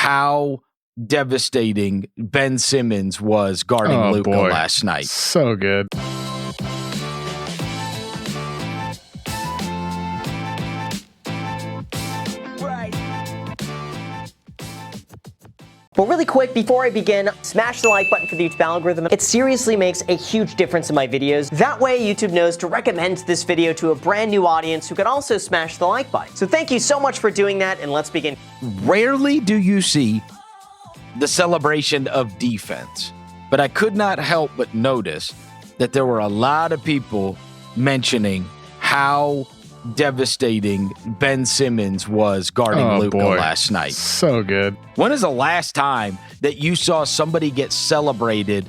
how devastating Ben Simmons was guarding Luka last night. So good. But really quick, before I begin, smash the like button for the YouTube algorithm. It seriously makes a huge difference in my videos. That way, YouTube knows to recommend this video to a brand new audience who can also smash the like button. So thank you so much for doing that, and let's begin. Rarely do you see the celebration of defense, but I could not help but notice that there were a lot of people mentioning how devastating Ben Simmons was guarding Luka last night. So good. When is the last time that you saw somebody get celebrated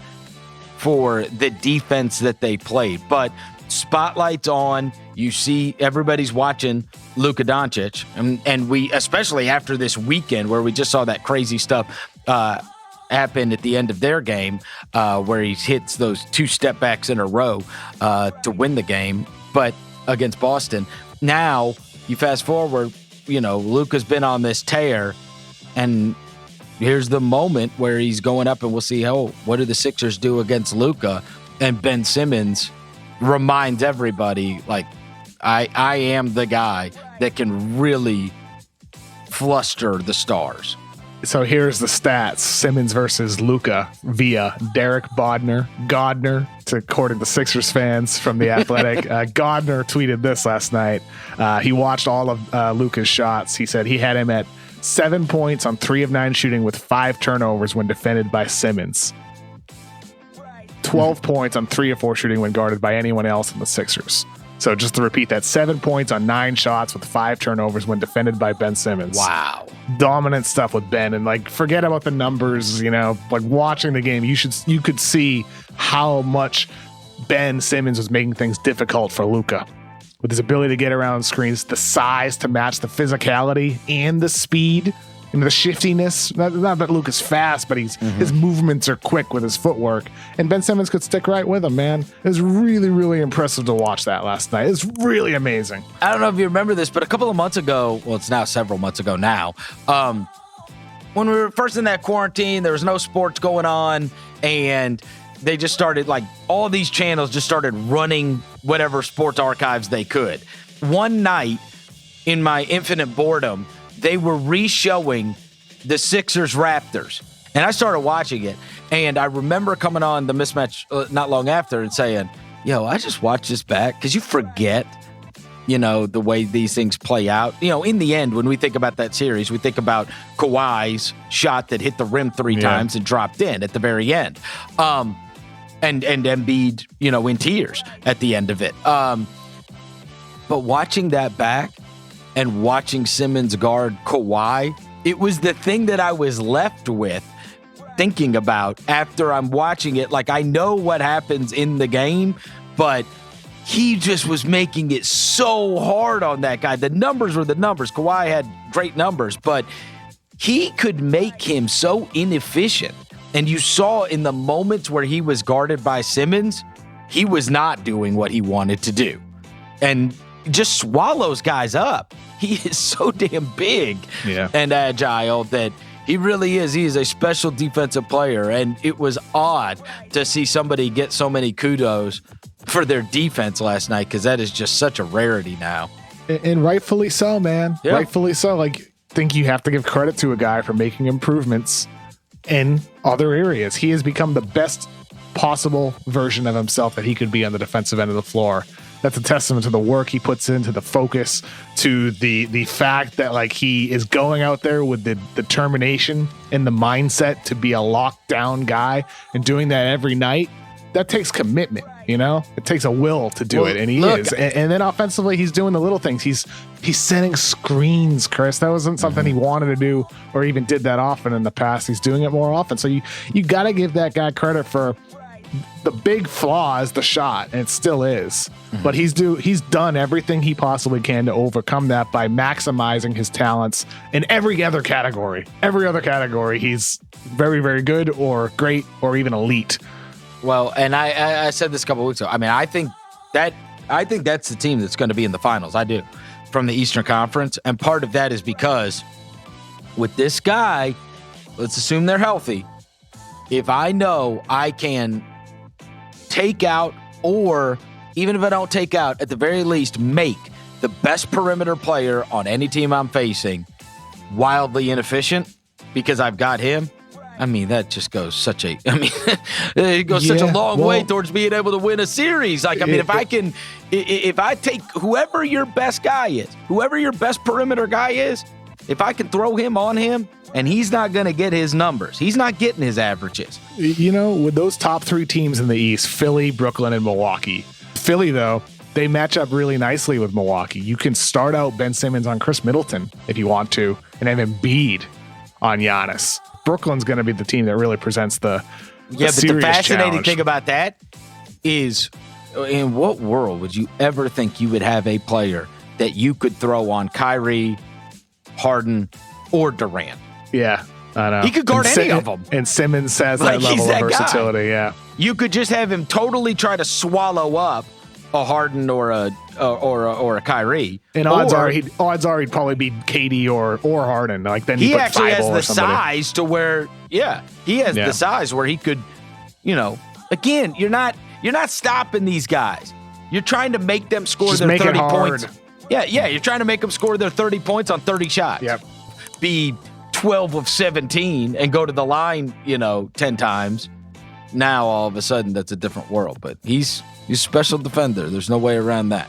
for the defense that they played? But spotlight's on. You see everybody's watching Luka Doncic. And we, especially after this weekend where we just saw that crazy stuff happen at the end of their game where he hits those 2 step backs in a row to win the game. But against Boston. Now, you fast forward, Luka's been on this tear, and here's the moment where he's going up, and we'll see, what do the Sixers do against Luka? And Ben Simmons reminds everybody, like, I am the guy that can really fluster the stars. So here's the stats. Simmons versus Luka via Derek Godner, according to Sixers fans from The Athletic. Godner tweeted this last night. He watched all of Luka's shots. He said he had him at 7 points on 3 of 9 shooting with 5 turnovers when defended by Simmons. 12 points on 3 of 4 shooting when guarded by anyone else in the Sixers. So just to repeat that, 7 points on 9 shots with 5 turnovers when defended by Ben Simmons. Wow. Dominant stuff with Ben. And like, forget about the numbers, like watching the game, you could see how much Ben Simmons was making things difficult for Luka. With his ability to get around screens, the size to match the physicality and the speed and the shiftiness. Not that Luka's fast, but his movements are quick with his footwork. And Ben Simmons could stick right with him, man. It was really, really impressive to watch that last night. It's really amazing. I don't know if you remember this, but a couple of months ago, well, it's now several months ago now, when we were first in that quarantine, there was no sports going on, and they just started, like, all these channels just started running whatever sports archives they could. One night, in my infinite boredom, they were re-showing the Sixers Raptors. And I started watching it. And I remember coming on the MisMatch not long after and saying, I just watched this back. Because you forget, the way these things play out. In the end, when we think about that series, we think about Kawhi's shot that hit the rim 3 times and dropped in at the very end. And Embiid, in tears at the end of it. But watching that back, and watching Simmons guard Kawhi, it was the thing that I was left with thinking about after I'm watching it. Like, I know what happens in the game, but he just was making it so hard on that guy. The numbers were the numbers. Kawhi had great numbers, but he could make him so inefficient. And you saw in the moments where he was guarded by Simmons, he was not doing what he wanted to do. And just swallows guys up. He is so damn big and agile that he really is. He is a special defensive player, and it was odd to see somebody get so many kudos for their defense last night because that is just such a rarity now. And rightfully so, man. Yep. Rightfully so. Like, I think you have to give credit to a guy for making improvements in other areas. He has become the best possible version of himself that he could be on the defensive end of the floor. That's a testament to the work he puts into the focus, to the fact that, like, he is going out there with the determination and the mindset to be a lockdown guy and doing that every night. That takes commitment, It takes a will to do it, and he is. And then offensively, he's doing the little things. He's setting screens, Chris. That wasn't something he wanted to do or even did that often in the past. He's doing it more often. So you got to give that guy credit for the big flaw is the shot, and it still is. But he's done everything he possibly can to overcome that by maximizing his talents in every other category. Every other category, he's very, very good or great or even elite. Well, and I said this a couple of weeks ago. I mean, I think that's the team that's going to be in the finals. I do, from the Eastern Conference, and part of that is because with this guy, let's assume they're healthy. If I know I can take out, or even if I don't take out, at the very least make the best perimeter player on any team I'm facing wildly inefficient because I've got him, I mean, that just goes such a long way towards being able to win a series. Like, I mean, if I take whoever your best guy is, whoever your best perimeter guy is, if I can throw him on him and he's not going to get his numbers, he's not getting his averages. You know, with those top 3 teams in the East, Philly, Brooklyn, and Milwaukee. Philly, though, they match up really nicely with Milwaukee. You can start out Ben Simmons on Chris Middleton if you want to, and then Embiid on Giannis. Brooklyn's going to be the team that really presents the but the fascinating thing about that is, in what world would you ever think you would have a player that you could throw on Kyrie, Harden, or Durant? Yeah, I know. He could guard any of them. And Simmons has that level of versatility, yeah. You could just have him totally try to swallow up a Harden or a Kyrie. And odds are he'd probably be KD or Harden. Like, then he actually has the size to where, he has the size where he could, again, you're not stopping these guys. You're trying to make them score just their 30 points. Yeah, you're trying to make them score their 30 points on 30 shots. Yep. Be 12 of 17 and go to the line, 10 times. Now all of a sudden that's a different world, but he's a special defender. There's no way around that.